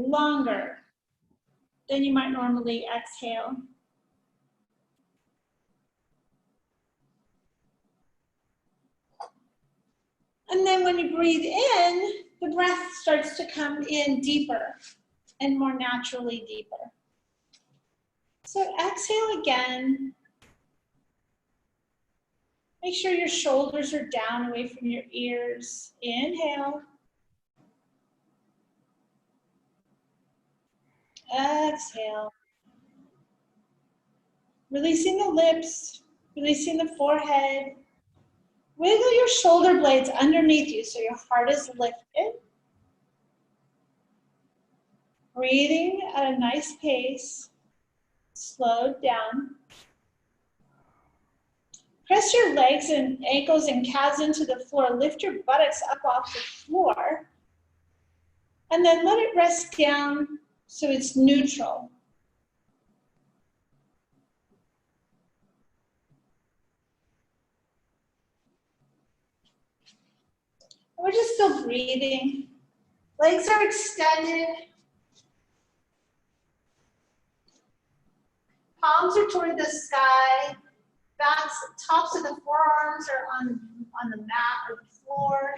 longer than you might normally exhale. And then when you breathe in, the breath starts to come in deeper and more naturally deeper. So exhale again. Make sure your shoulders are down away from your ears. Inhale. Exhale. Releasing the lips, releasing the forehead. Wiggle your shoulder blades underneath you so your heart is lifted. Breathing at a nice pace, slowed down. Press your legs and ankles and calves into the floor. Lift your buttocks up off the floor. And then let it rest down so it's neutral. We're just still breathing. Legs are extended. Palms are toward the sky. Backs, tops of the forearms are on the mat or the floor.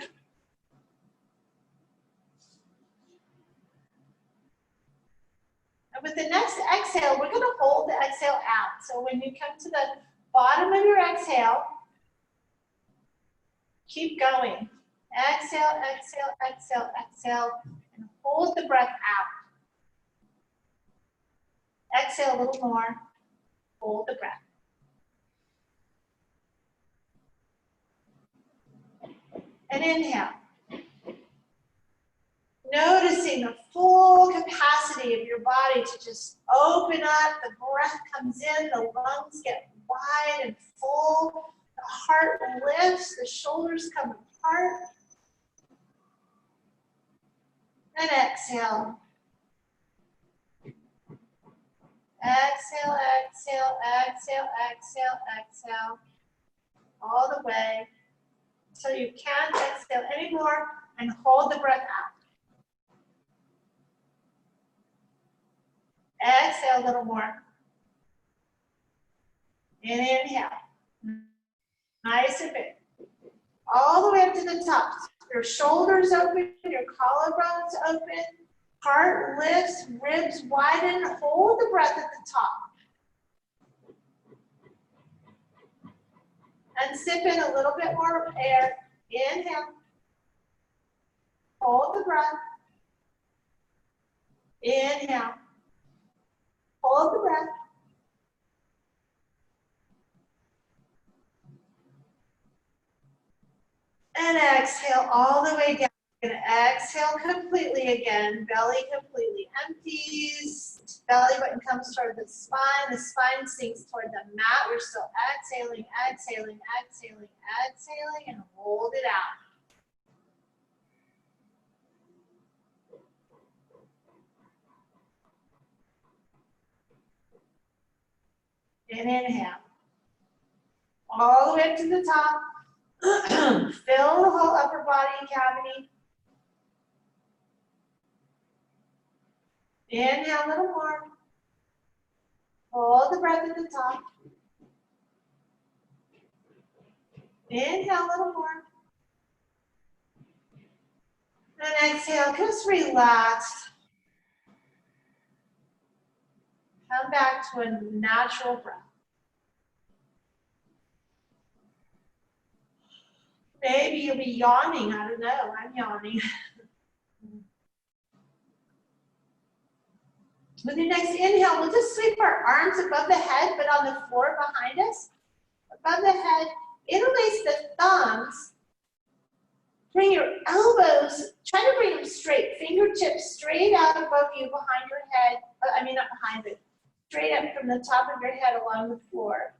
And with the next exhale, we're going to hold the exhale out. So when you come to the bottom of your exhale, keep going. Exhale, exhale, exhale, exhale, and hold the breath out. Exhale a little more. Hold the breath. And inhale. Noticing the full capacity of your body to just open up. The breath comes in, the lungs get wide and full. The heart lifts, the shoulders come apart. And exhale. Exhale, exhale, exhale, exhale, exhale. All the way. So you can't exhale anymore and hold the breath out. Exhale a little more. And inhale. Nice and big. All the way up to the top. Your shoulders open, your collarbones open, heart lifts, ribs widen. Hold the breath at the top. And sip in a little bit more air. Inhale. Hold the breath. Inhale. Hold the breath. And exhale all the way down. You're going to exhale completely again. Belly completely empties. Belly button comes toward the spine sinks toward the mat. We're still exhaling, exhaling, exhaling, exhaling, and hold it out. And inhale. All the way up to the top. Fill the whole upper body cavity. Inhale a little more. Hold the breath at the top. Inhale a little more. And exhale, just relax. Come back to a natural breath. Maybe you'll be yawning. I don't know. I'm yawning. With your next inhale, we'll just sweep our arms above the head, but on the floor behind us. Above the head, interlace the thumbs. Bring your elbows, try to bring them straight. Fingertips straight out above you behind your head. I mean, not behind it. Straight up from the top of your head along the floor.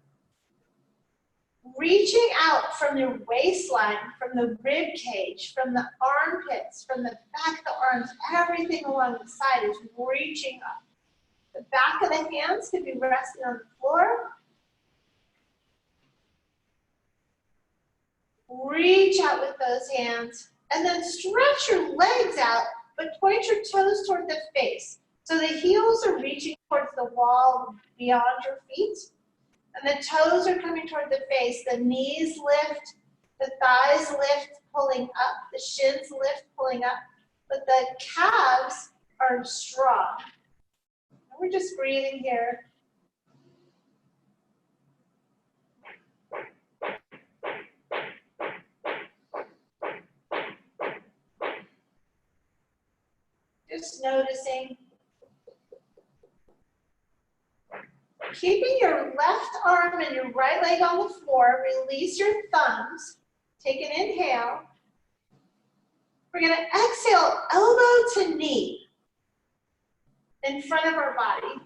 Reaching out from your waistline, from the rib cage, from the armpits, from the back of the arms, everything along the side is reaching up. The back of the hands could be resting on the floor. Reach out with those hands and then stretch your legs out but point your toes toward the face. So the heels are reaching towards the wall beyond your feet, and the toes are coming toward the face. The knees lift, the thighs lift, pulling up, the shins lift, pulling up, but the calves are strong. And we're just breathing here. Just noticing. Keeping your left arm and your right leg on the floor, release your thumbs. Take an inhale. We're going to exhale, elbow to knee in front of our body.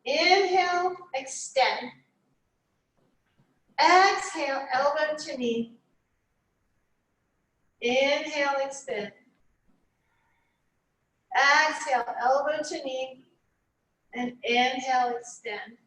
Inhale, extend. Exhale, elbow to knee. Inhale, extend. Exhale, elbow to knee. And inhale, extend.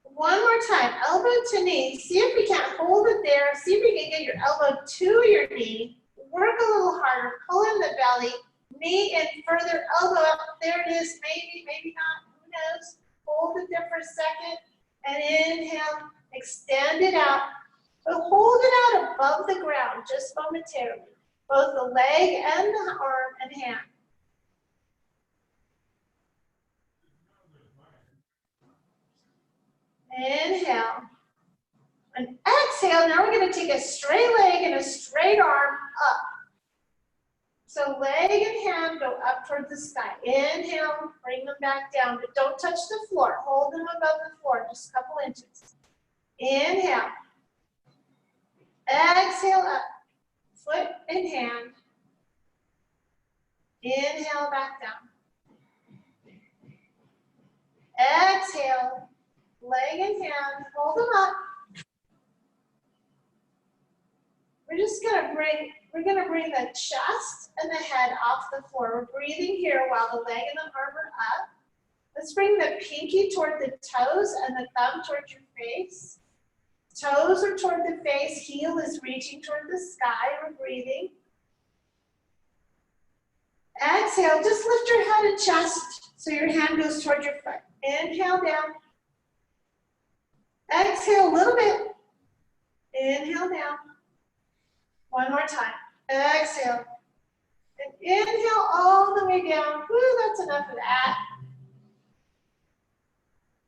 One more time, elbow to knee. See if we can't hold it there. See if we can get your elbow to your knee. Work a little harder, pull in the belly, knee in further, elbow up. There it is, maybe, maybe not, who knows. Hold it there for a second, and inhale, extend it out. But hold it out above the ground, just momentarily. Both the leg and the arm and hand. Inhale. And exhale, now we're going to take a straight leg and a straight arm up. So leg and hand go up towards the sky. Inhale, bring them back down, but don't touch the floor. Hold them above the floor, just a couple inches. Inhale. Exhale up, foot and hand. Inhale, back down. Exhale, leg and hand, hold them up. We're gonna bring the chest and the head off the floor. We're breathing here while the leg and the arm are up. Let's bring the pinky toward the toes and the thumb toward your face. Toes are toward the face, heel is reaching toward the sky. We're breathing. Exhale, just lift your head and chest so your hand goes toward your foot. Inhale down. Exhale a little bit. Inhale down. One more time. Exhale. And inhale all the way down. Woo, that's enough of that.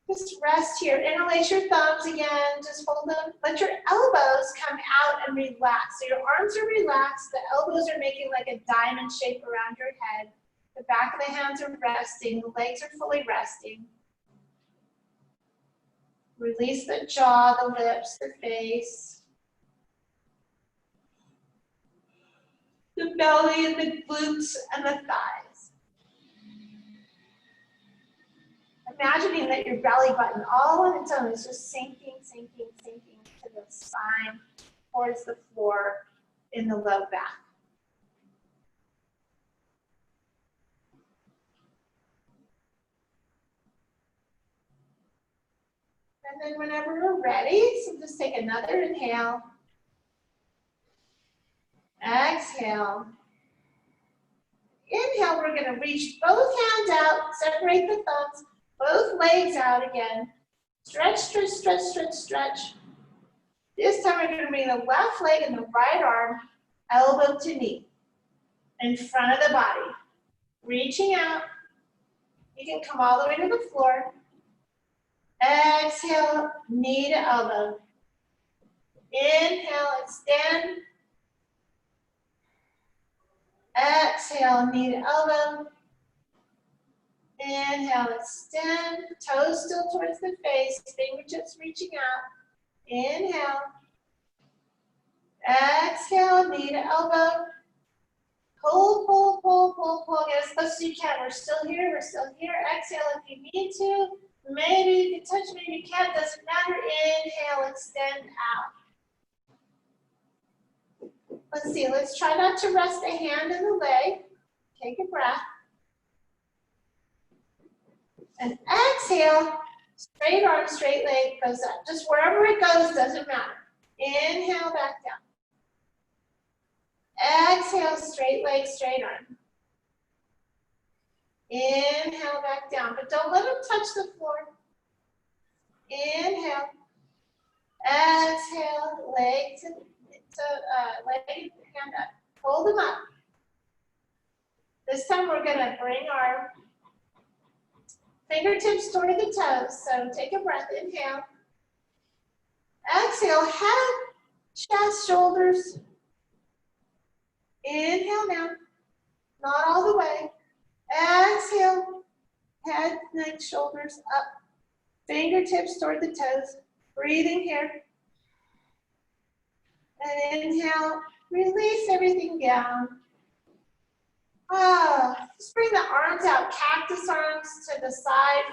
Just rest here. Interlace your thumbs again. Just hold them. Let your elbows come out and relax. So your arms are relaxed. The elbows are making like a diamond shape around your head. The back of the hands are resting. The legs are fully resting. Release the jaw, the lips, the face. The belly and the glutes and the thighs. Imagining that your belly button all on its own is just sinking, sinking, sinking to the spine, towards the floor in the low back. And then whenever we're ready, so just take another inhale. Exhale. Inhale, we're going to reach both hands out, separate the thumbs, both legs out again. Stretch, stretch, stretch, stretch, stretch. This time we're going to bring the left leg and the right arm elbow to knee in front of the body. Reaching out. You can come all the way to the floor. Exhale, knee to elbow. Inhale, extend. Exhale, knee to elbow. Inhale, extend. Toes still towards the face. Fingertips reaching out. Inhale. Exhale, knee to elbow. Pull, pull, pull, pull, pull. Get as close as you can. We're still here. We're still here. Exhale if you need to. Maybe you can touch, maybe you can't. Doesn't matter. Inhale, extend out. Let's see. Let's try not to rest a hand in the leg. Take a breath. And exhale. Straight arm, straight leg goes up. Just wherever it goes, doesn't matter. Inhale, back down. Exhale, straight leg, straight arm. Inhale back down, but don't let them touch the floor. Inhale. Exhale, leg to leg, hand up. Hold them up. This time we're going to bring our fingertips toward the toes. So take a breath, inhale. Exhale, head, chest, shoulders. Inhale now, not all the way. Exhale, head, neck, shoulders up. Fingertips toward the toes. Breathing here. And inhale, release everything down. Just bring the arms out, cactus arms to the side,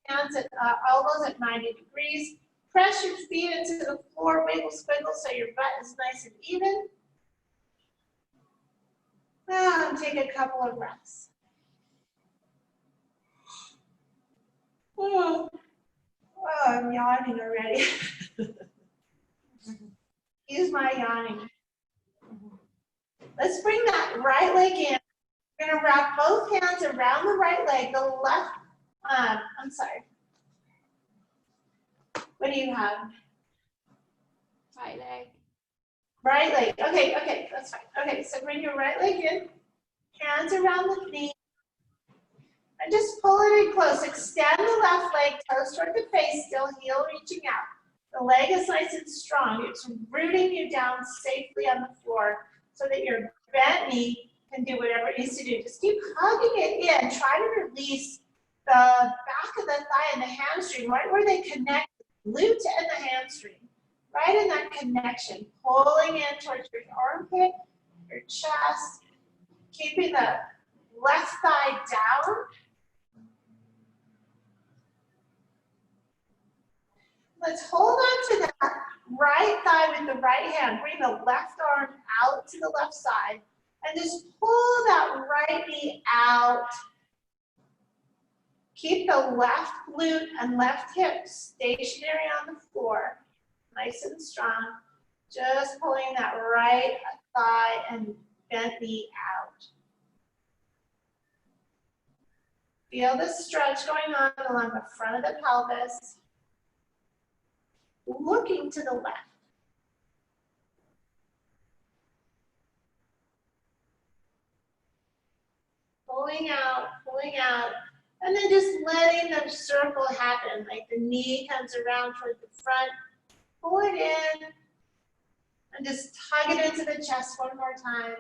hands at elbows at 90 degrees. Press your feet into the floor, wiggle, squiggle so your butt is nice and even. And take a couple of breaths. Oh, I'm yawning already. Use my yawning. Let's bring that right leg in. We're going to wrap both hands around the right leg. The left, I'm sorry. What do you have? Right leg. Right leg. Okay, that's fine. Okay, so bring your right leg in. Hands around the knee. And just pull it in close. Extend the left leg, toes toward the face, still heel reaching out. The leg is nice and strong. It's rooting you down safely on the floor so that your bent knee can do whatever it needs to do. Just keep hugging it in. Try to release the back of the thigh and the hamstring, right where they connect the glute and the hamstring. Right in that connection. Pulling in towards your armpit, your chest. Keeping the left thigh down. Let's hold on to that right thigh with the right hand. Bring the left arm out to the left side and just pull that right knee out. Keep the left glute and left hip stationary on the floor, nice and strong. Just pulling that right thigh and bent knee out. Feel the stretch going on along the front of the pelvis. Looking to the left. Pulling out, and then just letting the circle happen, like the knee comes around toward the front. Pull it in, and just tug it into the chest one more time.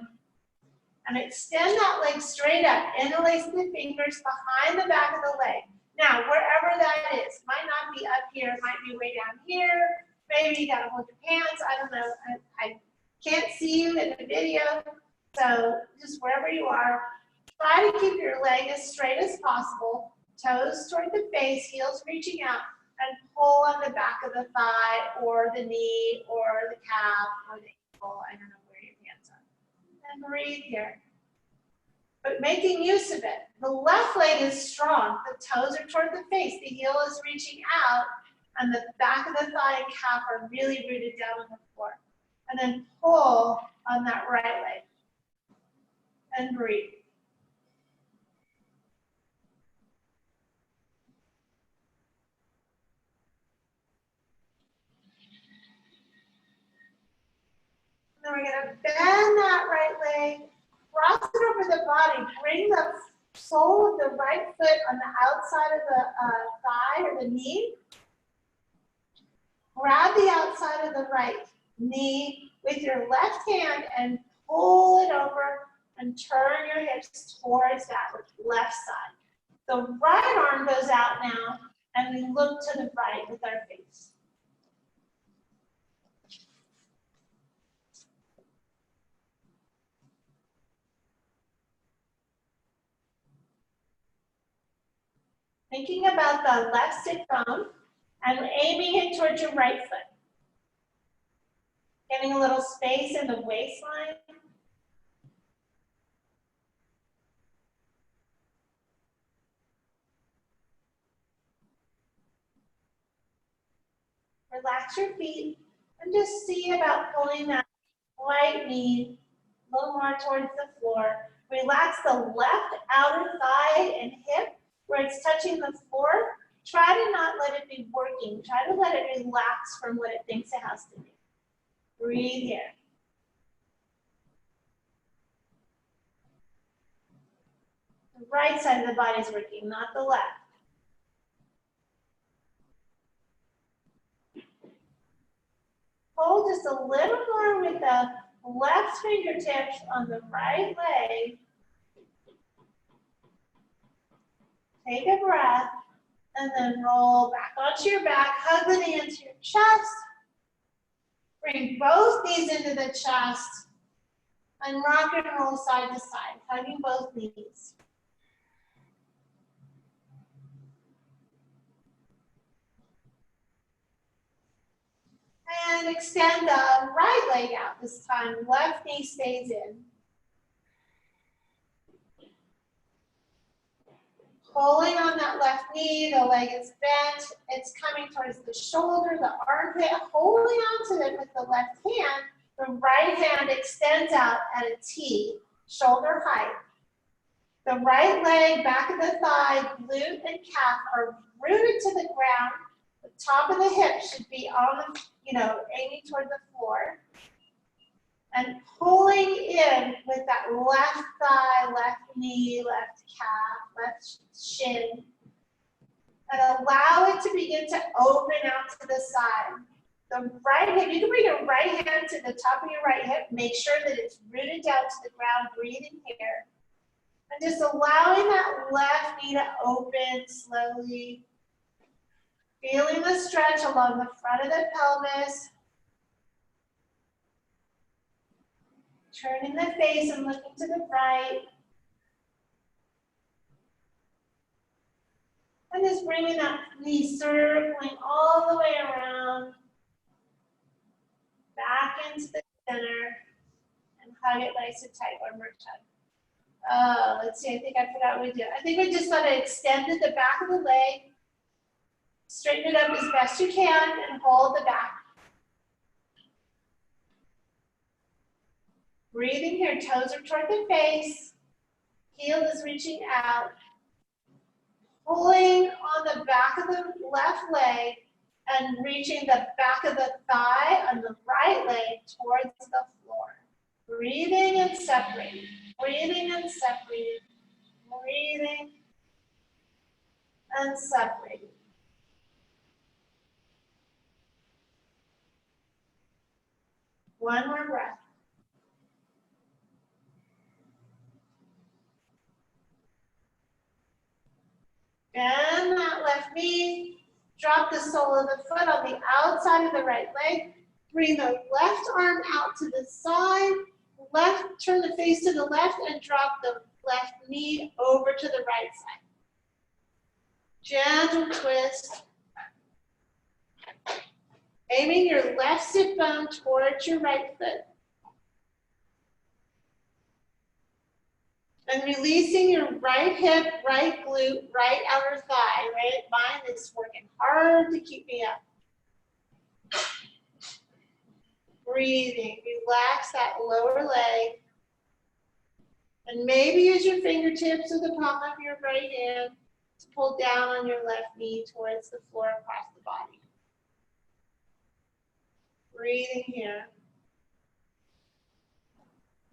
And extend that leg straight up. Interlace the fingers behind the back of the leg. Now, wherever that is, might not be up here, it might be way down here. Maybe you gotta hold your pants, I don't know. I can't see you in the video, so just wherever you are, try to keep your leg as straight as possible, toes toward the face, heels reaching out, and pull on the back of the thigh or the knee or the calf or the ankle. I don't know where your hands are. And breathe here. But making use of it. The left leg is strong. The toes are toward the face. The heel is reaching out. And the back of the thigh and calf are really rooted down on the floor. And then pull on that right leg. And breathe. Then we're going to bend that right leg. Cross it over the body. Bring the sole of the right foot on the outside of the thigh or the knee. Grab the outside of the right knee with your left hand and pull it over and turn your hips towards that left side. The right arm goes out now and we look to the right with our face. Thinking about the left sit bone and aiming it towards your right foot. Getting a little space in the waistline. Relax your feet and just see about pulling that right knee, little more towards the floor. Relax the left outer thigh and hip where it's touching the floor. Try to not let it be working. Try to let it relax from what it thinks it has to do. Breathe here. The right side of the body is working, not the left. Hold just a little more with the left fingertips on the right leg. Take a breath and then roll back onto your back. Hug the knee into your chest. Bring both knees into the chest and rock and roll side to side, hugging both knees. And extend the right leg out this time. Left knee stays in. Pulling on that left knee, the leg is bent. It's coming towards the shoulder, the armpit. Holding on to it with the left hand. The right hand extends out at a T, shoulder height. The right leg, back of the thigh, glute, and calf are rooted to the ground. The top of the hip should be on the, aiming toward the floor. And pulling in with that left thigh, left knee, left calf, left shin. And allow it to begin to open out to the side. The right hip, you can bring your right hand to the top of your right hip. Make sure that it's rooted down to the ground. Breathing here. And just allowing that left knee to open slowly. Feeling the stretch along the front of the pelvis. Turning the face and looking to the right. And just bringing that knee circling all the way around. Back into the center. And hug it nice and tight. One more time. Let's see, I think I forgot what we did. I think we just want to extend the back of the leg. Straighten it up as best you can and hold the back. Breathing here, toes are toward the face. Heel is reaching out. Pulling on the back of the left leg and reaching the back of the thigh on the right leg towards the floor. Breathing and separating. Breathing and separating. Breathing and separating. One more breath. Bend that left knee. Drop the sole of the foot on the outside of the right leg. Bring the left arm out to the side. Turn the face to the left and drop the left knee over to the right side. Gentle twist. Aiming your left sit bone towards your right foot. And releasing your right hip, right glute, right outer thigh, right? Mine is working hard to keep me up. Breathing, relax that lower leg. And maybe use your fingertips or the palm of your right hand to pull down on your left knee towards the floor across the body. Breathing here.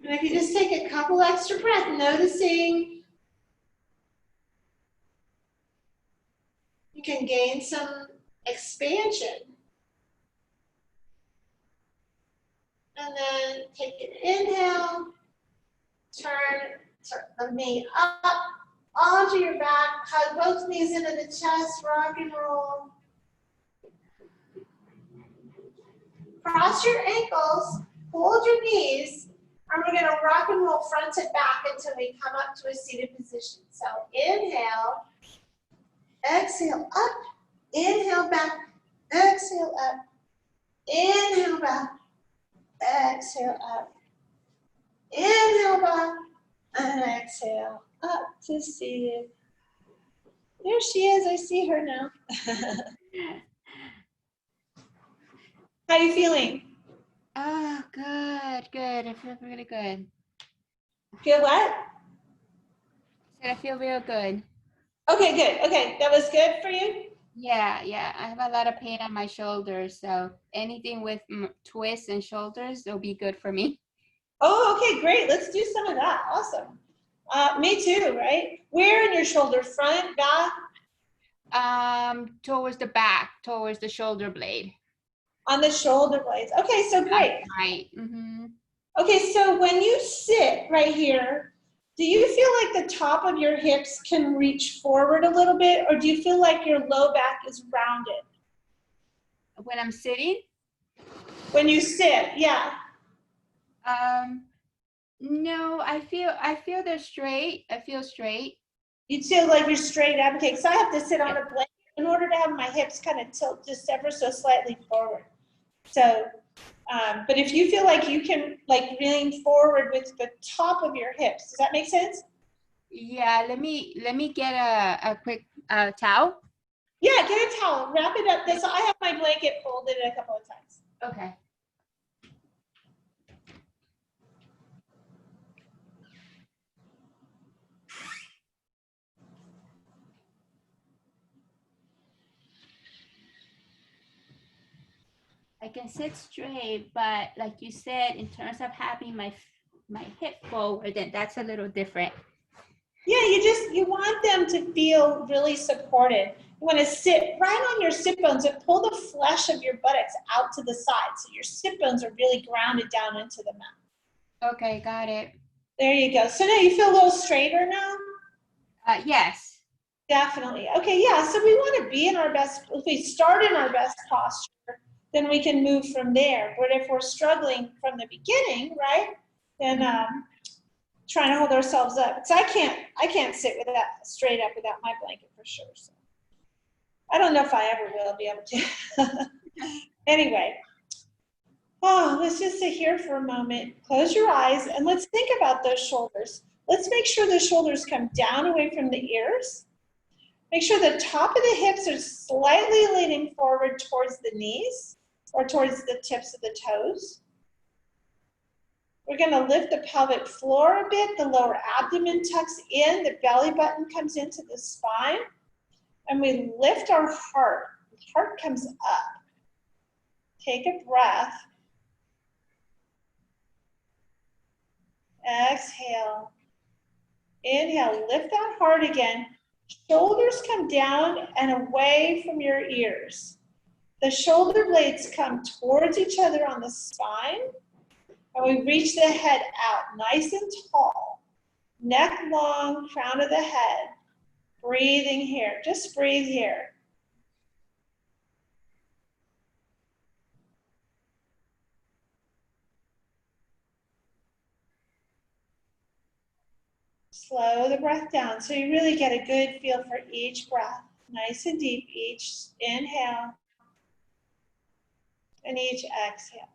And if you just take a couple extra breaths, noticing you can gain some expansion. And then take an inhale, turn the knee up onto your back, hug both knees into the chest, rock and roll. Cross your ankles, hold your knees, and we're going to rock and roll front to back until we come up to a seated position. So inhale, exhale up, inhale back, exhale up, inhale back, exhale up, inhale back, and exhale up to seated. There she is, I see her now. How are you feeling? Oh, good, good. I feel really good. Feel what? I feel real good. Okay, good. Okay, that was good for you? Yeah, yeah. I have a lot of pain on my shoulders, so anything with twists and shoulders will be good for me. Oh, okay, great. Let's do some of that. Awesome. Me too, right? Where in your shoulder? Front, back? Towards the back, towards the shoulder blade. On the shoulder blades. Okay, so great. Right. Mm-hmm. Okay, so when you sit right here, do you feel like the top of your hips can reach forward a little bit, or do you feel like your low back is rounded? When I'm sitting, When you sit, yeah. um, no, I feel they're straight. I feel straight. You feel like you're straight up. Okay, so I have to sit on Yeah. a blanket in order to have my hips kind of tilt just ever so slightly forward. So, but if you feel like you can like lean forward with the top of your hips, does that make sense? Yeah, let me get a quick towel. Yeah, get a towel, wrap it up. This I have my blanket folded a couple of times. Okay. I can sit straight, but like you said, in terms of having my hip forward, then that's a little different. Yeah, you want them to feel really supported. You want to sit right on your sit bones and pull the flesh of your buttocks out to the side, so your sit bones are really grounded down into the mat. Okay, got it. There you go. So now you feel a little straighter now? Yes. Definitely. Okay, yeah, so we want to be in our best, if we start in our best posture, then we can move from there. But if we're struggling from the beginning, right, then trying to hold ourselves up. Because I can't sit with that straight up without my blanket for sure. So I don't know if I ever will be able to. Anyway, let's just sit here for a moment. Close your eyes and let's think about those shoulders. Let's make sure the shoulders come down away from the ears. Make sure the top of the hips are slightly leaning forward towards the knees or towards the tips of the toes. We're going to lift the pelvic floor a bit. The lower abdomen tucks in. The belly button comes into the spine. And we lift our heart. The heart comes up. Take a breath. Exhale. Inhale. Lift that heart again. Shoulders come down and away from your ears. The shoulder blades come towards each other on the spine. And we reach the head out nice and tall. Neck long, crown of the head. Breathing here. Just breathe here. Slow the breath down so you really get a good feel for each breath. Nice and deep, each inhale and each exhale.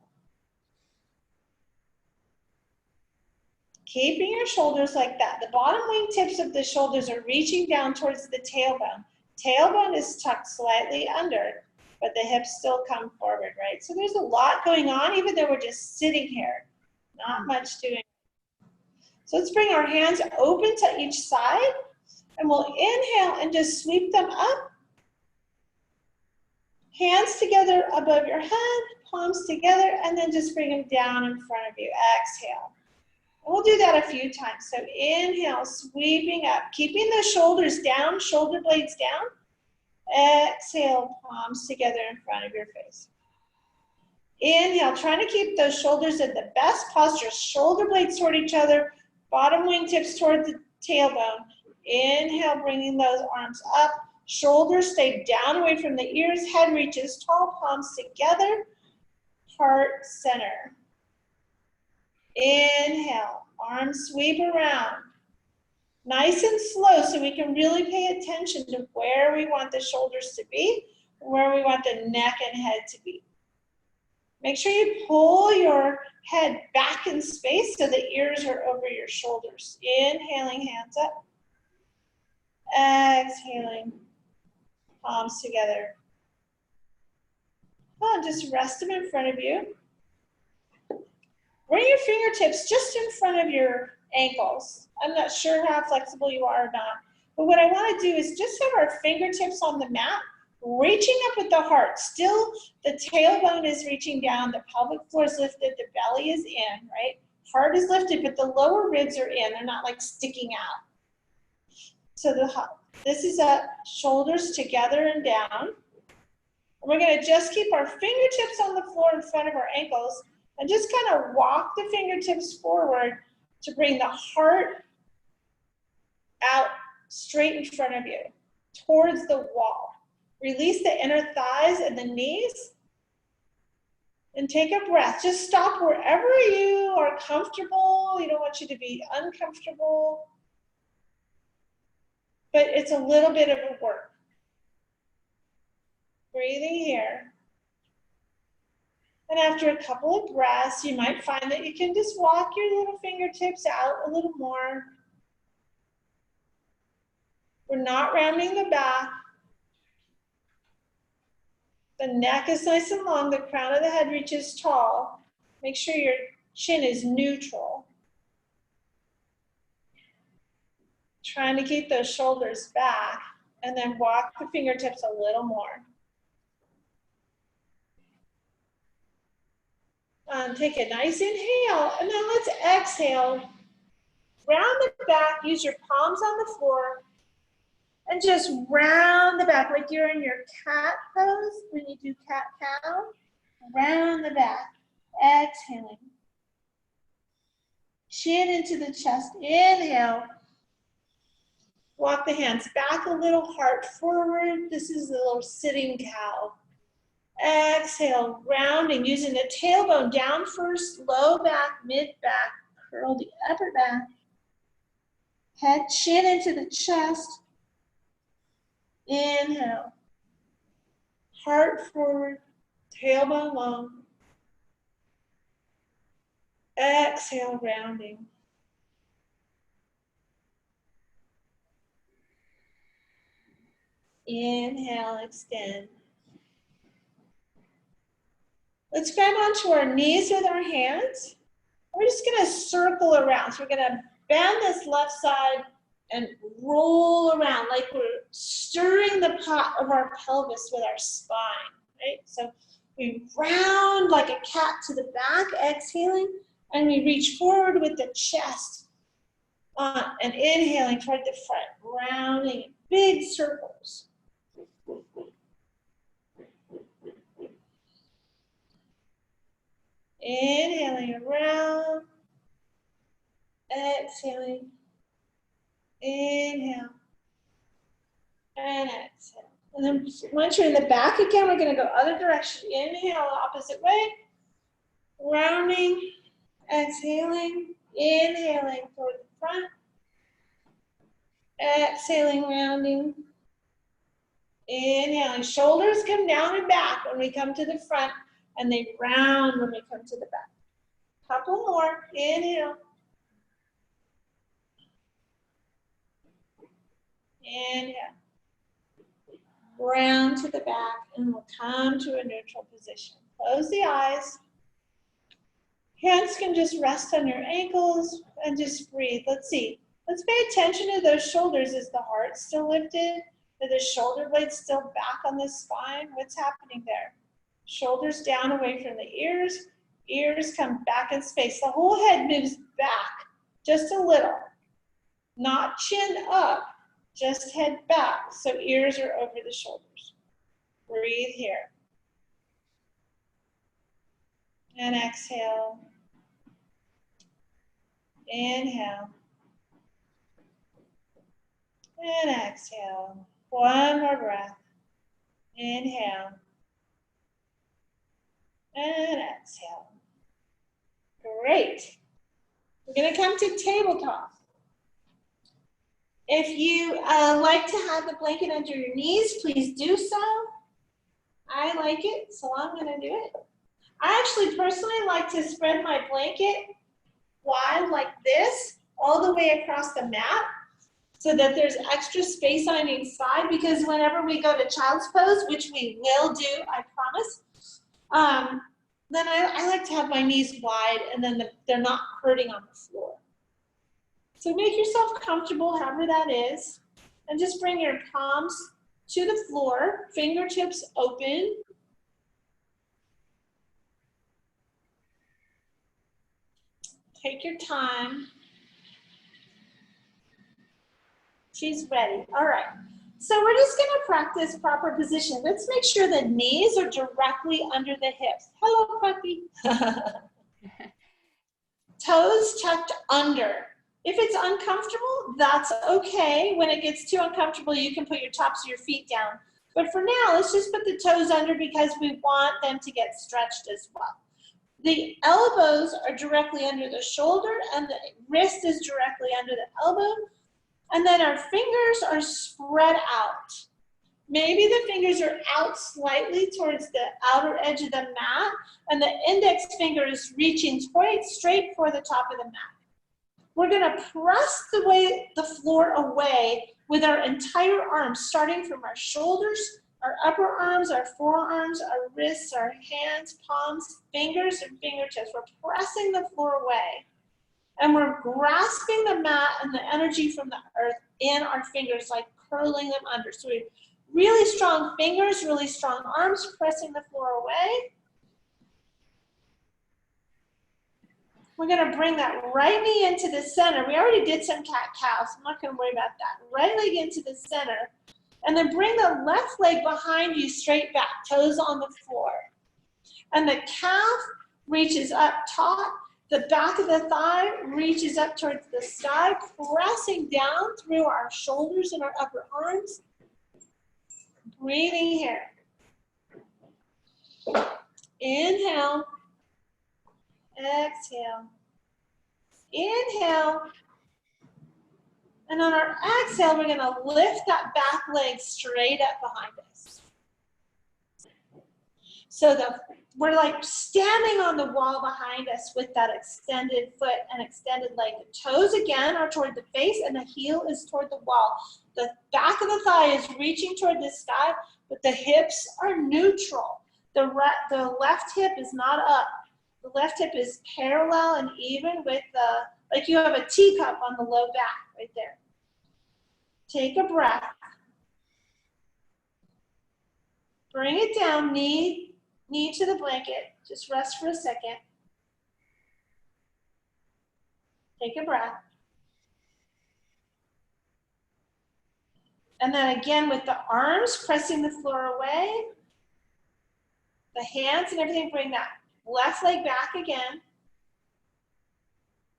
Keeping your shoulders like that. The bottom wingtips of the shoulders are reaching down towards the tailbone. Tailbone is tucked slightly under, but the hips still come forward, right? So there's a lot going on, even though we're just sitting here. Not much doing. So let's bring our hands open to each side, and we'll inhale and just sweep them up. Hands together above your head, palms together, and then just bring them down in front of you. Exhale. And we'll do that a few times. So inhale, sweeping up, keeping the shoulders down, shoulder blades down. Exhale, palms together in front of your face. Inhale, trying to keep those shoulders in the best posture, shoulder blades toward each other, bottom wingtips toward the tailbone. Inhale, bringing those arms up. Shoulders stay down away from the ears, head reaches tall, palms together, heart center. Inhale, arms sweep around. Nice and slow so we can really pay attention to where we want the shoulders to be, where we want the neck and head to be. Make sure you pull your head back in space so the ears are over your shoulders. Inhaling, hands up. Exhaling, palms together. Just rest them in front of you. Bring your fingertips just in front of your ankles. I'm not sure how flexible you are or not. But what I want to do is just have our fingertips on the mat, reaching up with the heart. Still, the tailbone is reaching down, the pelvic floor is lifted, the belly is in, right? Heart is lifted, but the lower ribs are in. They're not like sticking out. So this is up, shoulders together and down. And we're going to just keep our fingertips on the floor in front of our ankles and just kind of walk the fingertips forward to bring the heart out straight in front of you, towards the wall. Release the inner thighs and the knees. And take a breath. Just stop wherever you are comfortable. You don't want you to be uncomfortable. But it's a little bit of a work. Breathing here. And after a couple of breaths, you might find that you can just walk your little fingertips out a little more. We're not rounding the back. The neck is nice and long. The crown of the head reaches tall. Make sure your chin is neutral. Trying to keep those shoulders back. And then walk the fingertips a little more. Take a nice inhale, and then let's exhale. Round the back, use your palms on the floor, and just round the back like you're in your cat pose when you do cat-cow. Round the back, exhaling. Chin into the chest, inhale. Walk the hands back a little, heart forward. This is the little sitting cow. Exhale, rounding, using the tailbone down first, low back, mid back, curl the upper back. Head, chin into the chest. Inhale. Heart forward, tailbone long. Exhale, rounding. Inhale, extend. Let's grab onto our knees with our hands. We're just gonna circle around. So we're gonna bend this left side and roll around like we're stirring the pot of our pelvis with our spine, right? So we round like a cat to the back, exhaling, and we reach forward with the chest and inhaling toward the front, rounding in big circles. Inhaling around, exhaling, inhale, and exhale. And then once you're in the back again, we're going to go other direction. Inhale, opposite way, rounding, exhaling, inhaling toward the front, exhaling, rounding, inhaling. Shoulders come down and back when we come to the front, and they round when we come to the back. Couple more. Inhale. Inhale. Round to the back, and we'll come to a neutral position. Close the eyes. Hands can just rest on your ankles and just breathe. Let's see. Let's pay attention to those shoulders. Is the heart still lifted? Are the shoulder blades still back on the spine? What's happening there? Shoulders down away from the ears. Ears come back in space. The whole head moves back just a little. Not chin up, just head back. So ears are over the shoulders. Breathe here. And exhale. Inhale. And exhale. One more breath. Inhale. And exhale. Great. We're going to come to tabletop. If you like to have the blanket under your knees, please do so. I like it, so I'm going to do it. I actually personally like to spread my blanket wide like this, all the way across the mat, so that there's extra space on each side, because whenever we go to child's pose, which we will do, I promise, then I like to have my knees wide, and then they're not hurting on the floor. So make yourself comfortable, however that is, and just bring your palms to the floor, fingertips open. Take your time. She's ready. All right. So we're just going to practice proper position. Let's make sure the knees are directly under the hips. Hello, puppy. Toes tucked under. If it's uncomfortable, that's okay. When it gets too uncomfortable, you can put your tops of your feet down. But for now, let's just put the toes under because we want them to get stretched as well. The elbows are directly under the shoulder and the wrist is directly under the elbow. And then our fingers are spread out. Maybe the fingers are out slightly towards the outer edge of the mat, and the index finger is reaching straight for the top of the mat. We're gonna press the floor away with our entire arms, starting from our shoulders, our upper arms, our forearms, our wrists, our hands, palms, fingers, and fingertips. We're pressing the floor away. And we're grasping the mat and the energy from the earth in our fingers, like curling them under. So we have really strong fingers, really strong arms, pressing the floor away. We're gonna bring that right knee into the center. We already did some cat-cow, so I'm not gonna worry about that. Right leg into the center. And then bring the left leg behind you straight back, toes on the floor. And the calf reaches up top. The back of the thigh reaches up towards the sky, pressing down through our shoulders and our upper arms. Breathing here. Inhale. Exhale. Inhale. And on our exhale, we're going to lift that back leg straight up behind us. So we're like standing on the wall behind us with that extended foot and extended leg. The toes again are toward the face and the heel is toward the wall. The back of the thigh is reaching toward the sky, but the hips are neutral. The left hip is not up. The left hip is parallel and even with like you have a teacup on the low back right there. Take a breath. Bring it down, knee to the blanket. Just rest for a second. Take a breath. And then again with the arms pressing the floor away. The hands and everything, bring that left leg back again.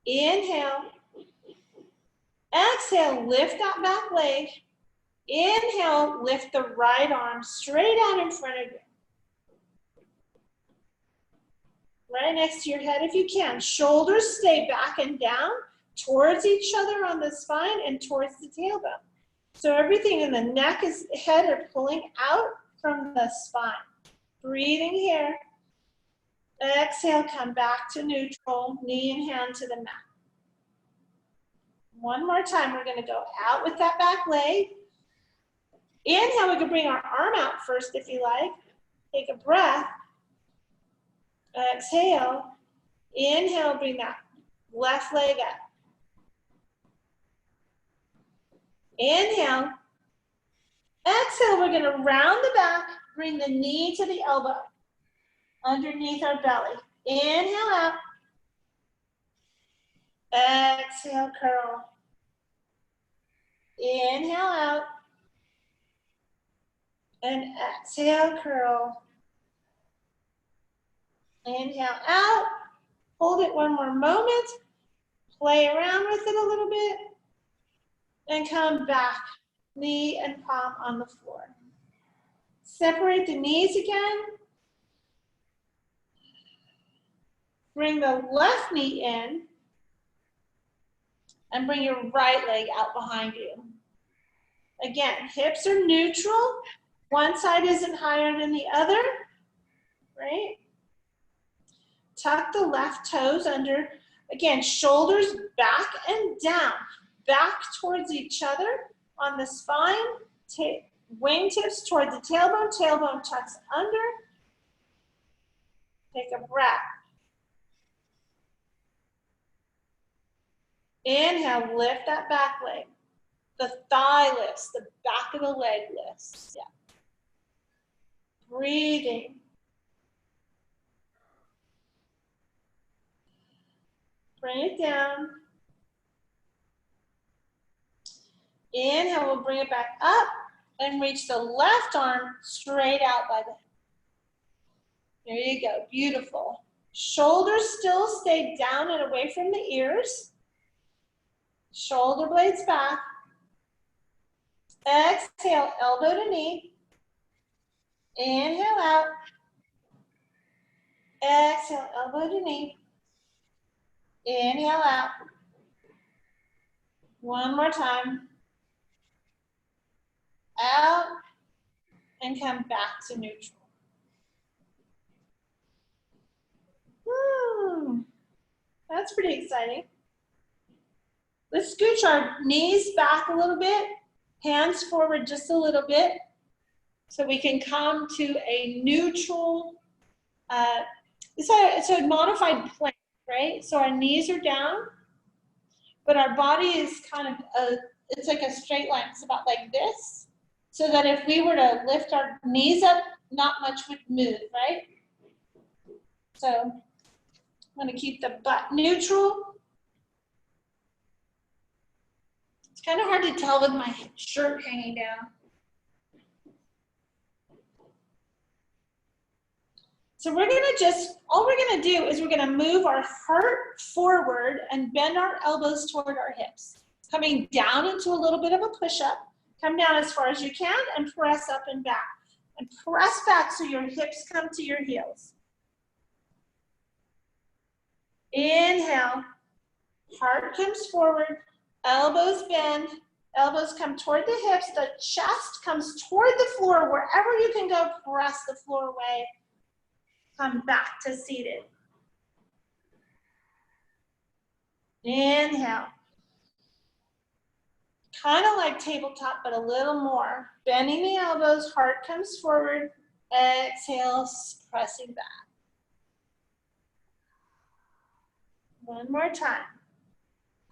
Inhale. Exhale, lift that back leg. Inhale, lift the right arm straight out in front of you. Right next to your head if you can. Shoulders stay back and down towards each other on the spine and towards the tailbone. So everything in the neck and head are pulling out from the spine. Breathing here. Exhale, come back to neutral, knee and hand to the mat. One more time, we're gonna go out with that back leg. Inhale, we can bring our arm out first if you like. Take a breath. Exhale. Inhale, bring that left leg up. Inhale. Exhale, we're gonna round the back, bring the knee to the elbow, underneath our belly. Inhale out. Exhale, curl. Inhale out. And exhale, curl. Inhale out. Hold it one more moment. Play around with it a little bit. And come back. Knee and palm on the floor. Separate the knees again. Bring the left knee in. And bring your right leg out behind you. Again, hips are neutral. One side isn't higher than the other, right? Tuck the left toes under. Again, shoulders back and down. Back towards each other on the spine. Wingtips toward the tailbone. Tailbone tucks under. Take a breath. Inhale, lift that back leg. The thigh lifts, the back of the leg lifts. Yeah. Breathing. Bring it down. Inhale, we'll bring it back up and reach the left arm straight out by the head. There you go, beautiful. Shoulders still stay down and away from the ears. Shoulder blades back. Exhale, elbow to knee. Inhale out. Exhale, elbow to knee. Inhale out. One more time. Out and come back to neutral. That's pretty exciting. Let's scooch our knees back a little bit, hands forward just a little bit, so we can come to a neutral, it's a modified plank, right? So our knees are down, but our body is kind of, it's like a straight line. It's about like this, so that if we were to lift our knees up, not much would move, right? So I'm going to keep the butt neutral. It's kind of hard to tell with my shirt hanging down. So we're going to all we're going to do is we're going to move our heart forward and bend our elbows toward our hips. Coming down into a little bit of a push-up. Come down as far as you can and press up and back. And press back so your hips come to your heels. Inhale, heart comes forward, elbows bend, elbows come toward the hips, the chest comes toward the floor. Wherever you can go, press the floor away. Come back to seated. Inhale. Kind of like tabletop, but a little more. Bending the elbows, heart comes forward. Exhale, pressing back. One more time.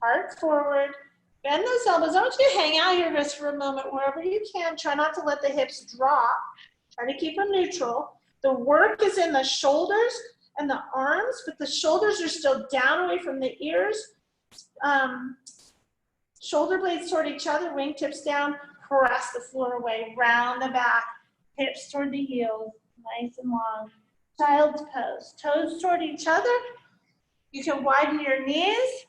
Heart forward. Bend those elbows. I want you to hang out here just for a moment wherever you can. Try not to let the hips drop. Try to keep them neutral. The work is in the shoulders and the arms, but the shoulders are still down away from the ears. Shoulder blades toward each other, wingtips down, press the floor away, round the back, hips toward the heels, nice and long. Child's pose, toes toward each other. You can widen your knees,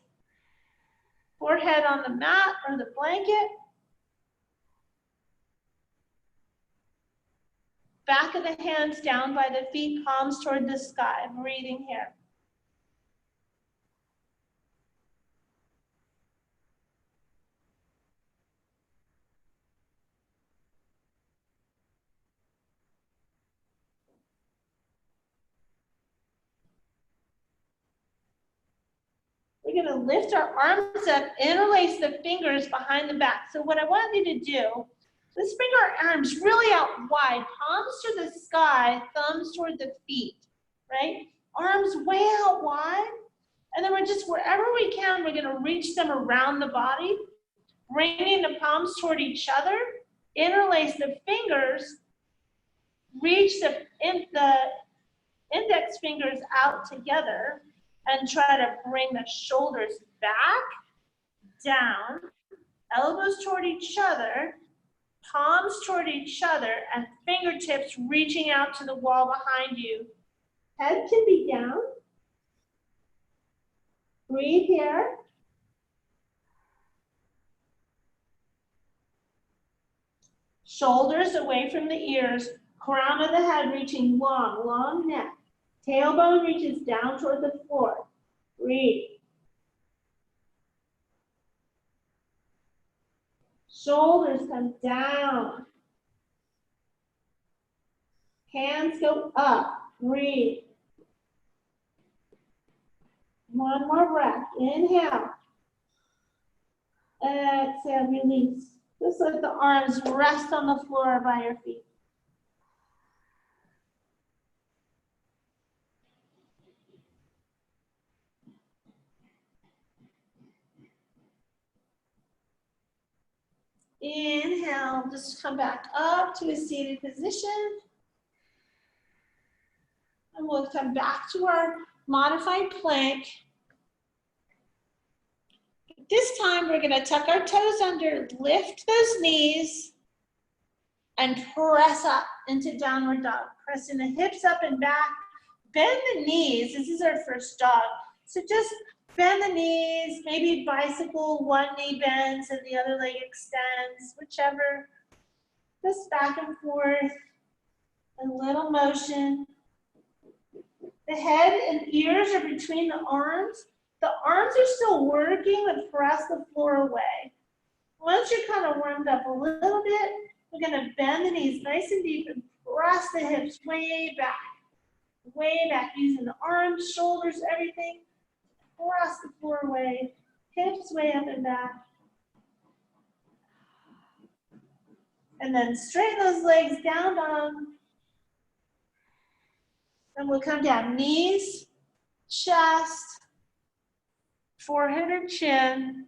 forehead on the mat or the blanket. Back of the hands down by the feet, palms toward the sky. Breathing here. We're going to lift our arms up, interlace the fingers behind the back. So what I want you to do, let's bring our arms really out wide, palms to the sky, thumbs toward the feet, right? Arms way out wide. And then we're just, wherever we can, we're going to reach them around the body, bringing the palms toward each other, interlace the fingers, reach the index fingers out together, and try to bring the shoulders back, down, elbows toward each other, palms toward each other, and fingertips reaching out to the wall behind you. Head can be down. Breathe here. Shoulders away from the ears, crown of the head reaching long, long neck. Tailbone reaches down toward the floor. Breathe. Shoulders come down. Hands go up. Breathe. One more breath. Inhale. Exhale, release. Just let the arms rest on the floor by your feet. Inhale, just come back up to a seated position. And we'll come back to our modified plank. This time we're gonna tuck our toes under, lift those knees, and press up into downward dog. Pressing the hips up and back. Bend the knees, this is our first dog. So just bend the knees, maybe bicycle, one knee bends and the other leg extends, whichever. Just back and forth, a little motion. The head and ears are between the arms. The arms are still working to press the floor away. Once you're kind of warmed up a little bit, we're gonna bend the knees nice and deep and press the hips way back, using the arms, shoulders, everything. Press the floor away, hips way up and back. And then straighten those legs down, dog. Then we'll come down, knees, chest, forehead or chin.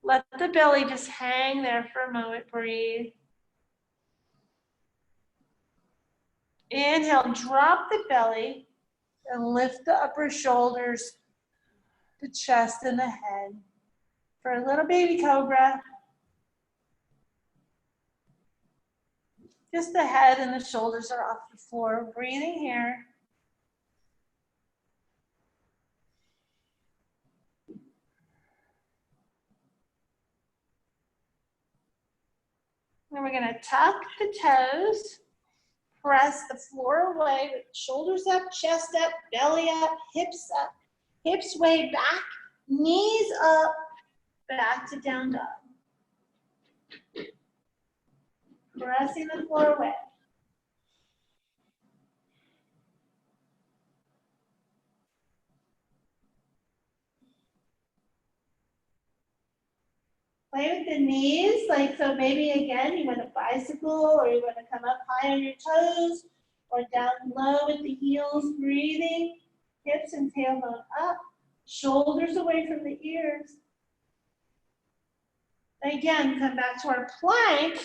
Let the belly just hang there for a moment, breathe. Inhale, drop the belly and lift the upper shoulders, the chest and the head. For a little baby cobra, just the head and the shoulders are off the floor. Breathing here. Then we're gonna tuck the toes, press the floor away with shoulders up, chest up, belly up, hips way back, knees up, back to down dog. Pressing the floor away. Play with the knees, like so maybe again you want to bicycle or you want to come up high on your toes or down low with the heels, breathing, hips and tailbone up, shoulders away from the ears. Again, come back to our plank.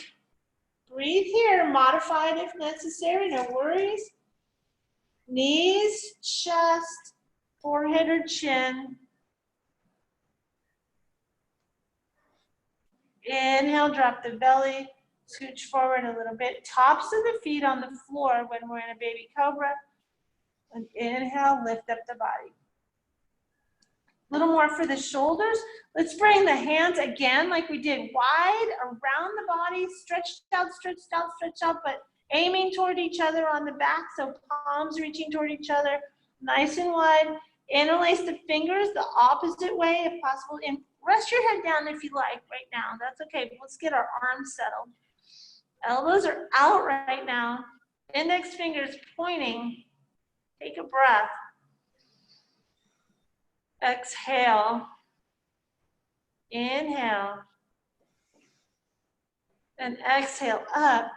Breathe here, modified if necessary, no worries. Knees, chest, forehead or chin. Inhale, drop the belly, scooch forward a little bit. Tops of the feet on the floor when we're in a baby cobra. And inhale, lift up the body. A little more for the shoulders. Let's bring the hands again like we did, wide around the body, stretched out, but aiming toward each other on the back, so palms reaching toward each other, nice and wide. Interlace the fingers the opposite way if possible, and rest your head down if you like right now. That's okay, but let's get our arms settled. Elbows are out right now. Index fingers pointing. Take a breath. Exhale. Inhale. And exhale up.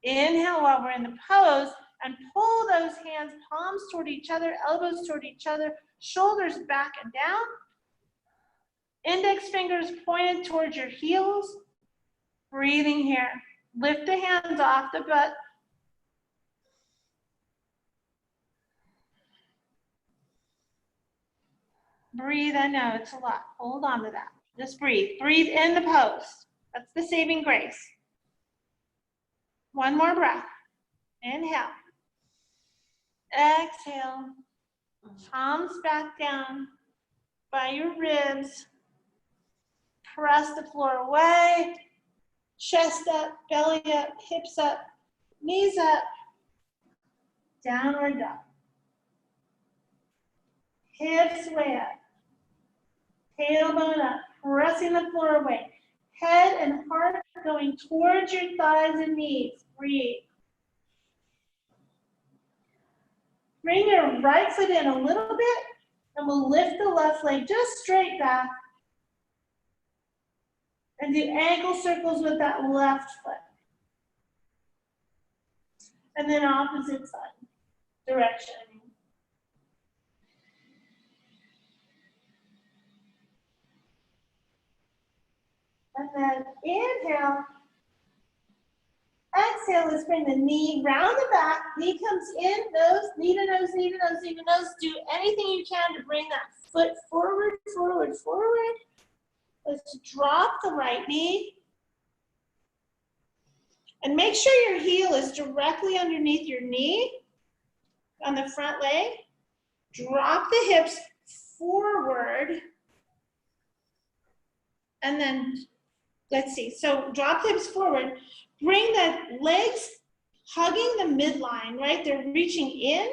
Inhale while we're in the pose and pull those hands, palms toward each other, elbows toward each other, shoulders back and down. Index fingers pointed towards your heels. Breathing here. Lift the hands off the butt. Breathe, I know it's a lot. Hold on to that. Just breathe. Breathe in the pose. That's the saving grace. One more breath. Inhale. Exhale. Palms back down by your ribs. Press the floor away. Chest up, belly up, hips up, knees up. Downward dog. Hips way up. Tailbone up, pressing the floor away. Head and heart going towards your thighs and knees. Breathe. Bring your right foot in a little bit, and we'll lift the left leg just straight back. And do ankle circles with that left foot. And then opposite side, direction. And then inhale. Exhale, let's bring the knee round the back. Knee comes in, nose, knee to nose, knee to nose, knee to nose. Do anything you can to bring that foot forward, forward, forward. Let's drop the right knee. And make sure your heel is directly underneath your knee on the front leg. Drop the hips forward. And then, let's see, so drop the hips forward. Bring the legs hugging the midline, right? They're reaching in,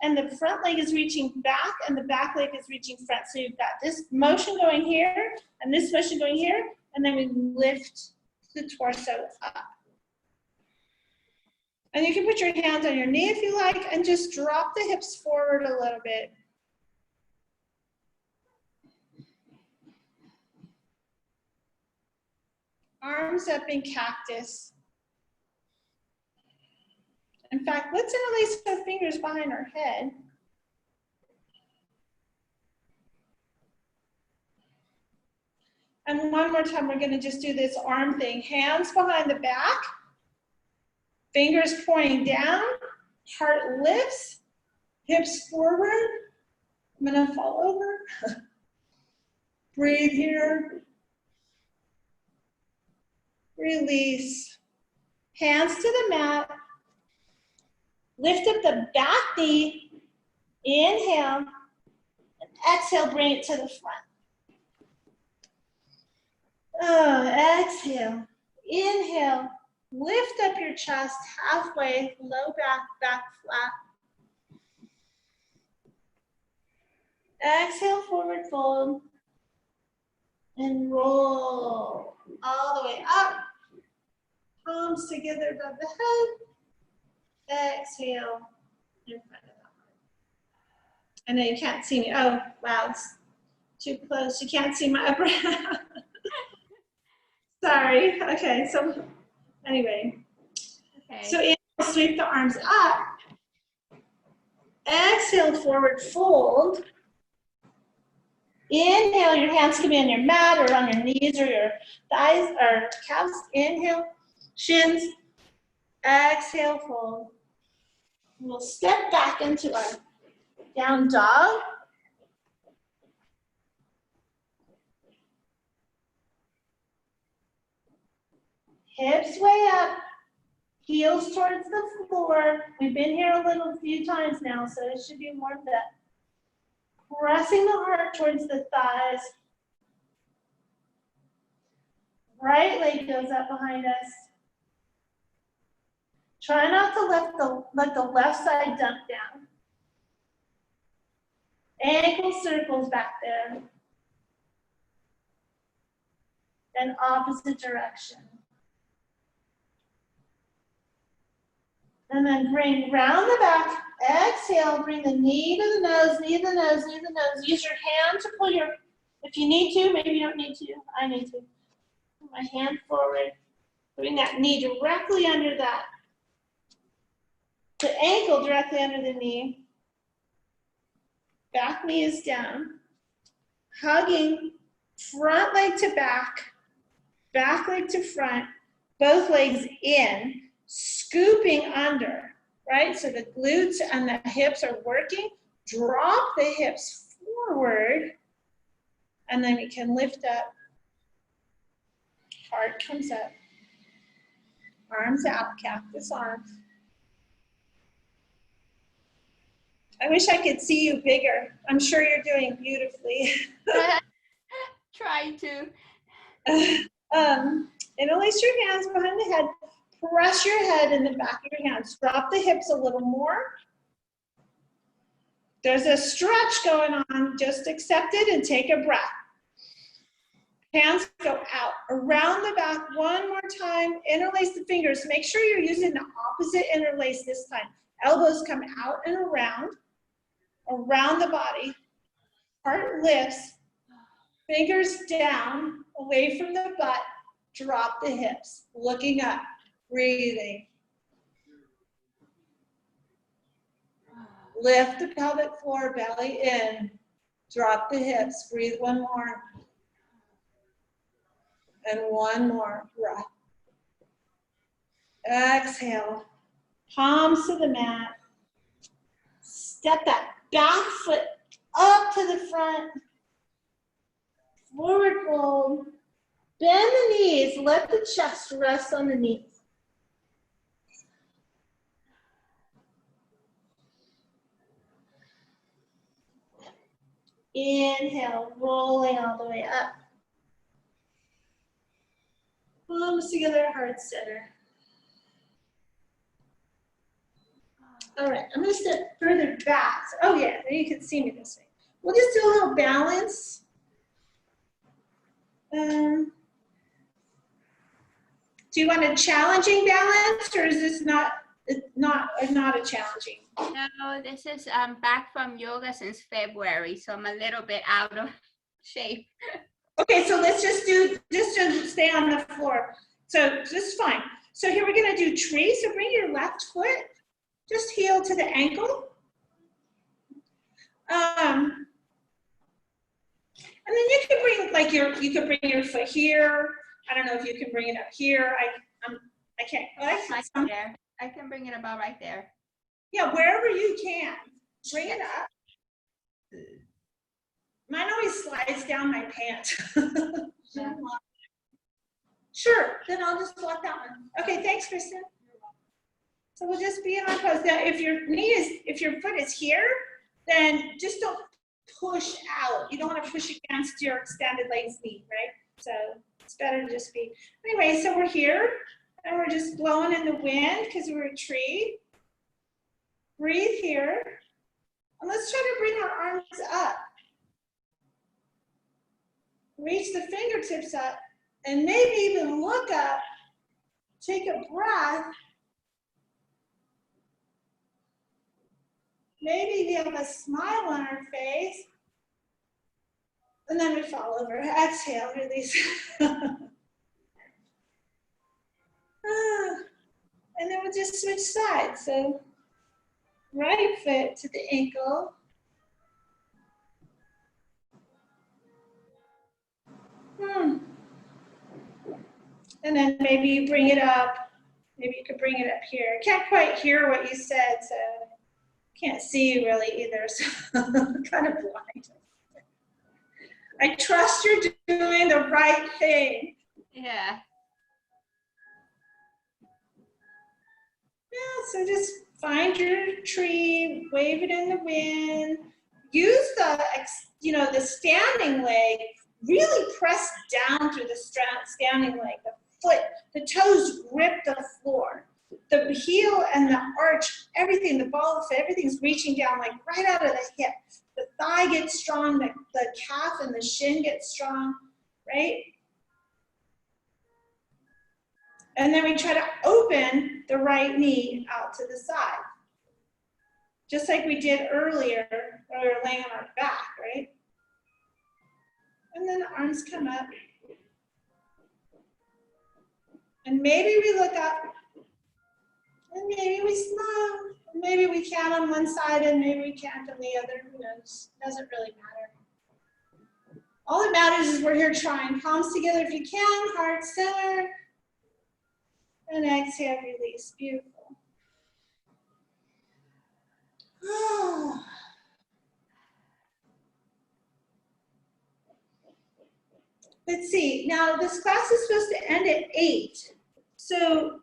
and the front leg is reaching back, and the back leg is reaching front. So you've got this motion going here, and this motion going here, and then we lift the torso up. And you can put your hands on your knee if you like, and just drop the hips forward a little bit. Arms up in cactus. In fact, let's interlace our fingers behind our head. And one more time, we're going to just do this arm thing. Hands behind the back, fingers pointing down, heart lifts, hips forward. I'm going to fall over. Breathe here. Release. Hands to the mat. Lift up the back knee. Inhale. And exhale, bring it to the front. Exhale. Inhale. Lift up your chest halfway. Low back, back flat. Exhale, forward fold. And roll all the way up. Palms together above the head. Exhale in front of the heart. I know you can't see me. Oh, wow, it's too close. You can't see my upper half. Sorry. Okay, so anyway. Okay. So inhale, sweep the arms up. Exhale, forward fold. Inhale, your hands can be on your mat or on your knees or your thighs or calves. Inhale, shins. Exhale, fold. We'll step back into our down dog. Hips way up, heels towards the floor. We've been here a few times now, so it should be warmed up. Pressing the heart towards the thighs. Right leg goes up behind us. Try not to let the left side dump down. Ankle circles back there. And opposite direction. And then bring round the back. Exhale, bring the knee to the nose, knee to the nose, knee to the nose. Use your hand to pull your, if you need to, maybe you don't need to, I need to. Put my hand forward. Bring that knee directly under that. The ankle directly under the knee. Back knee is down. Hugging front leg to back leg to front, both legs in, scooping under, right? So the glutes and the hips are working. Drop the hips forward, and then we can lift up. Heart comes up. Arms out, cactus arms. I wish I could see you bigger. I'm sure you're doing beautifully. Try to. Interlace your hands behind the head. Press your head in the back of your hands. Drop the hips a little more. There's a stretch going on. Just accept it and take a breath. Hands go out. Around the back one more time. Interlace the fingers. Make sure you're using the opposite interlace this time. Elbows come out and around the body. Heart lifts. Fingers down, away from the butt. Drop the hips. Looking up. Breathing. Lift the pelvic floor, belly in. Drop the hips. Breathe one more. And one more breath. Exhale. Palms to the mat. Step that back foot up to the front. Forward fold. Bend the knees. Let the chest rest on the knees. Inhale, rolling all the way up. Palms together, heart center. All right, I'm gonna step further back. Oh yeah, there you can see me this way. We'll just do a little balance. Do you want a challenging balance, or is this not a challenging? No, this is back from yoga since February, so I'm a little bit out of shape. Okay, so let's just stay on the floor. So this is fine. So here we're gonna do tree. So bring your left foot, just heel to the ankle. And then you can bring you could bring your foot here. I don't know if you can bring it up here. I can't. Right there. I can bring it about right there. Yeah, wherever you can, bring it up. Mine always slides down my pants. Yeah. Sure, then I'll just walk that one. Okay, thanks, Kristen. So we'll just be in our pose. Now, if your foot is here, then just don't push out. You don't want to push against your extended legs knee, right? So it's better to just be. Anyway, so we're here, and we're just blowing in the wind because we're a tree. Breathe here. And let's try to bring our arms up. Reach the fingertips up, and maybe even look up. Take a breath. Maybe we have a smile on our face. And then we fall over. Exhale, release. And then we'll just switch sides. So right foot to the ankle. And then maybe you bring it up. Maybe you could bring it up here. I can't quite hear what you said, so can't see you really either, so I'm kind of blind. I trust you're doing the right thing. Yeah. Yeah, so just find your tree, wave it in the wind. Use the standing leg. Really press down through the standing leg. The foot, the toes grip the floor. The heel and the arch, everything, the ball of foot, everything's reaching down like right out of the hip. The thigh gets strong, the calf and the shin get strong, right? And then we try to open the right knee out to the side. Just like we did earlier when we were laying on our back, right? And then the arms come up. And maybe we look up. And maybe we smile. Maybe we count on one side and maybe we count on the other. Who knows? Doesn't really matter. All that matters is we're here trying. Palms together if you can. Heart center. And exhale, release. Beautiful. Let's see. Now this class is supposed to end at 8. So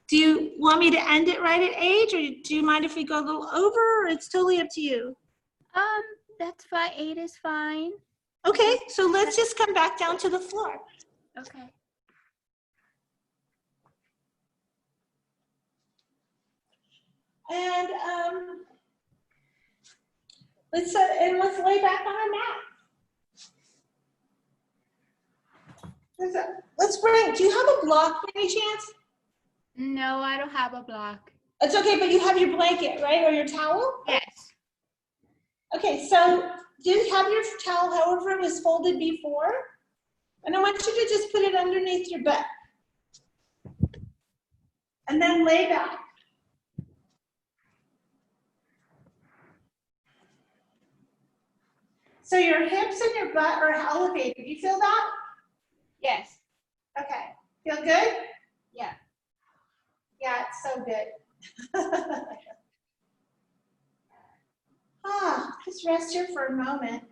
do you want me to end it right at 8, or do you mind if we go a little over, or it's totally up to you? That's fine. 8 is fine. Okay, so let's just come back down to the floor. Okay. And let's lay back on our mat. Let's bring. Do you have a block by any chance? No, I don't have a block. It's okay, but you have your blanket, right, or your towel? Yes. Okay, so do you have your towel however it was folded before? And I want you to just put it underneath your butt. And then lay back. So your hips and your butt are elevated. You feel that? Yes. Okay, feel good? Yeah. Yeah, it's so good. Just rest here for a moment.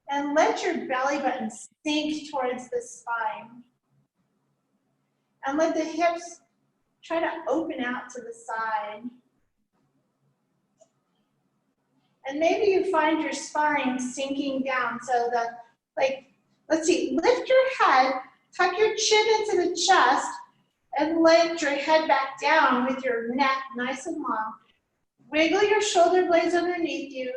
And let your belly button sink towards the spine. And let the hips try to open out to the side. And maybe you find your spine sinking down. So let's see, lift your head, tuck your chin into the chest, and lift your head back down with your neck nice and long. Wiggle your shoulder blades underneath you.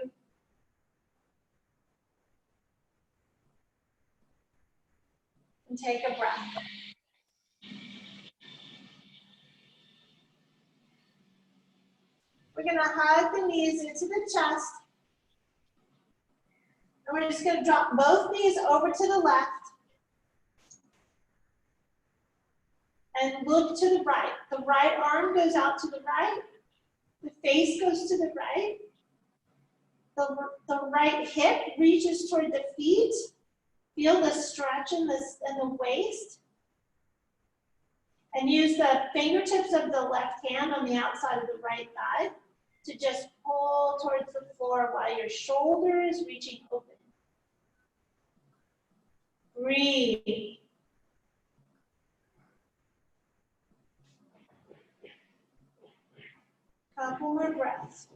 And take a breath. We're gonna hug the knees into the chest. And we're just gonna drop both knees over to the left. And look to the right. The right arm goes out to the right. The face goes to the right. The right hip reaches toward the feet. Feel the stretch in the waist. And use the fingertips of the left hand on the outside of the right thigh to just pull towards the floor while your shoulder is reaching open. Breathe. Couple more breaths.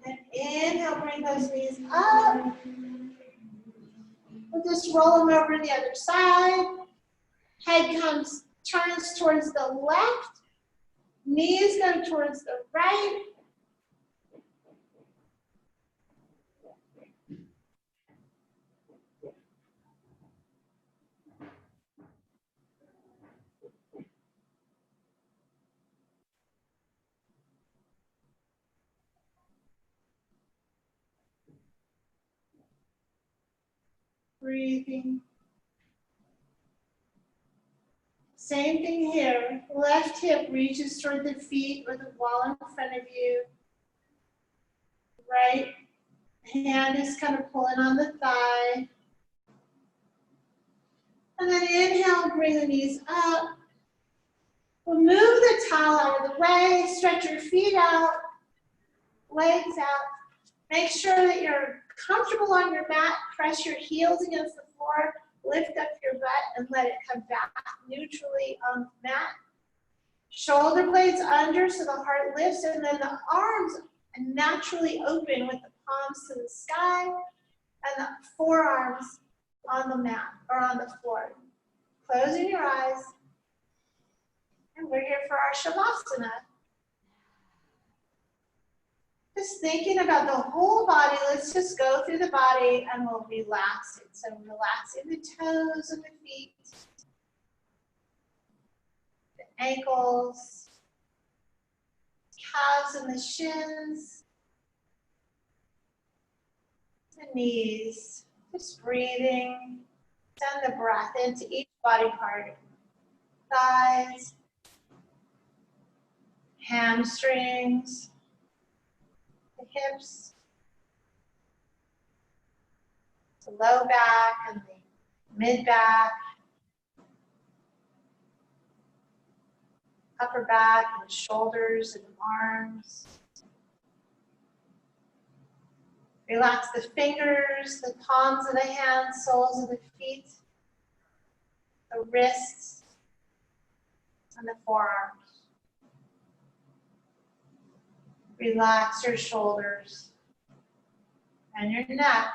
And inhale, bring those knees up. We'll just roll them over to the other side. Head turns towards the left. Knees go towards the right. Breathing. Same thing here. Left hip reaches toward the feet or the wall in front of you. Right hand is kind of pulling on the thigh. And then inhale, bring the knees up. We'll move the towel out of the way, stretch your feet out, legs out. Make sure that you're comfortable on your mat. Press your heels against the floor. Lift up your butt and let it come back neutrally on the mat. Shoulder blades under so the heart lifts, and then the arms naturally open with the palms to the sky and the forearms on the mat or on the floor. Closing your eyes. And we're here for our Shavasana. Just thinking about the whole body. Let's just go through the body and we'll relax it. So relaxing the toes of the feet, the ankles, calves and the shins, the knees. Just breathing. Send the breath into each body part. Thighs, hamstrings, the hips, the low back and the mid back, upper back and shoulders and arms. Relax the fingers, the palms of the hands, soles of the feet, the wrists, and the forearms. Relax your shoulders and your neck.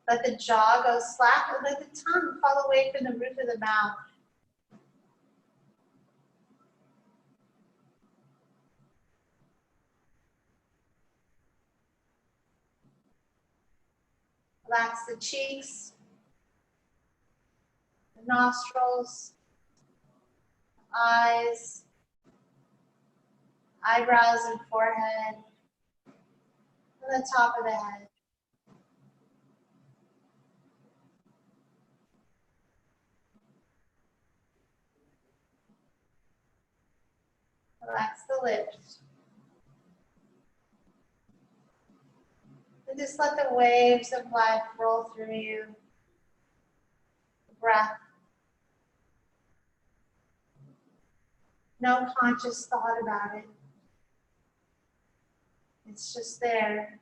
Let the jaw go slack and let the tongue fall away from the roof of the mouth. Relax the cheeks, the nostrils, eyes, eyebrows and forehead, and the top of the head. Relax the lips. And just let the waves of life roll through you. Breath. No conscious thought about it. It's just there.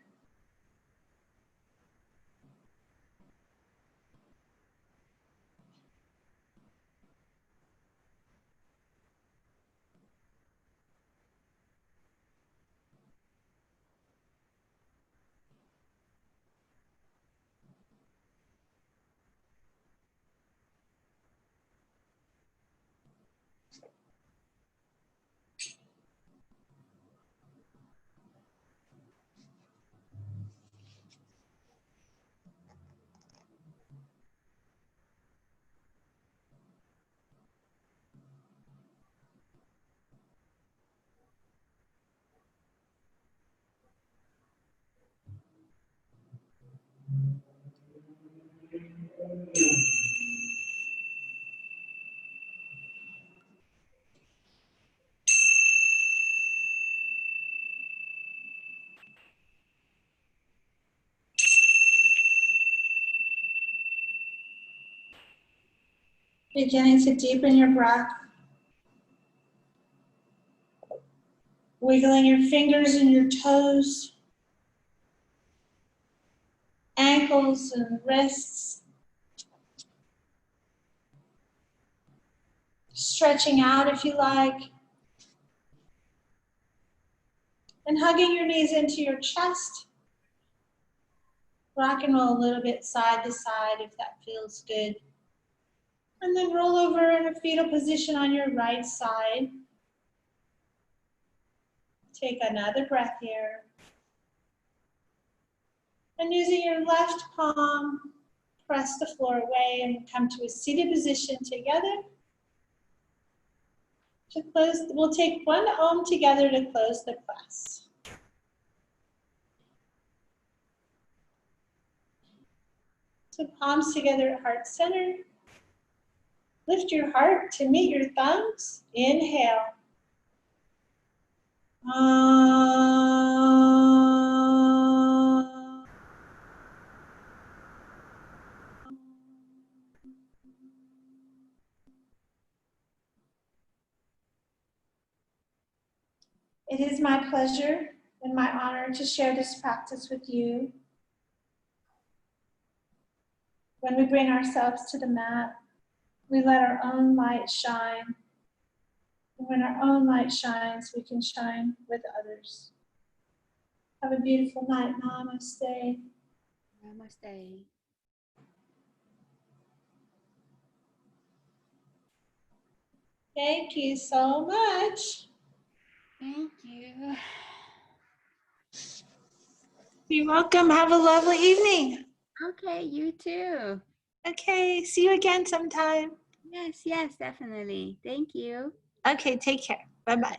Beginning to deepen your breath. Wiggling your fingers and your toes, ankles and wrists. Stretching out if you like. And hugging your knees into your chest. Rock and roll a little bit side to side if that feels good. And then roll over in a fetal position on your right side. Take another breath here. And using your left palm, press the floor away and come to a seated position together. To close, we'll take one Om together to close the class. So palms together at heart center. Lift your heart to meet your thumbs. Inhale. It is my pleasure and my honor to share this practice with you. When we bring ourselves to the mat, we let our own light shine. And when our own light shines, we can shine with others. Have a beautiful night. Namaste. Namaste. Thank you so much. Thank you. You're welcome. Have a lovely evening. Okay, you too. Okay, see you again sometime. Yes, definitely. Thank you. Okay, take care. Bye-bye.